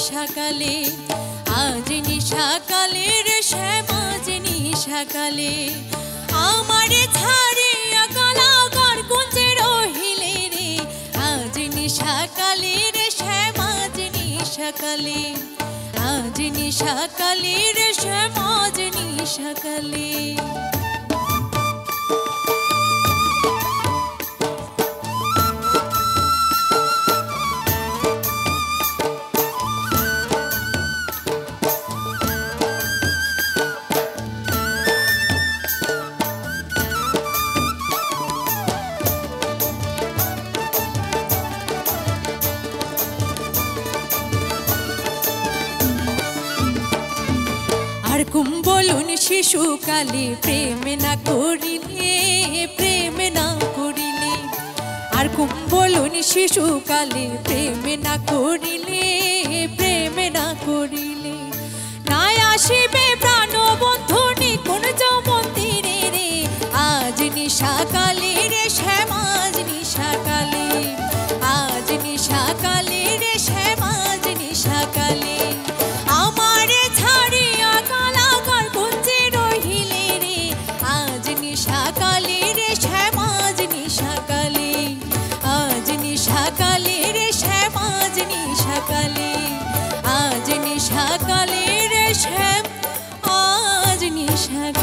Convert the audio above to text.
নিশাকালে, আজ নিশাকালে রে শ্যাম আজ নিশাকালে, আমারে ছাড়িয়া কালাগার কুঞ্জে রহিলে রে, আজ নিশাকালে রে শ্যাম আজ নিশাকালে, আজ নিশাকালে রে শ্যাম আজ নিশাকালে। আর কুম বলুন শিশুকালে প্রেম না করিলে, প্রেম না করিলে, আর কুম বলুন শিশুকালে প্রেম না করিলে, প্রেম না করিলে, নাই আসিবে প্রাণ বন্ধু নিকুঞ্জ মন্দিরে রে, আজ নিশাকালে রে শ্যাম আজ নিশাকালে, আজ নিশাকালে রে শ্যাম আজ নিশাকালে, আমারে ছাড়িয়া কালাগার কুঞ্জে রহিলে রে, আজ নিশাকালে রে শ্যাম আজ নিশাকালে, আজ নিশাকালে রে শ্যাম আজ নিশাকালে, আজ নিশাকালে রে শ্যাম আজ নিশাকালে।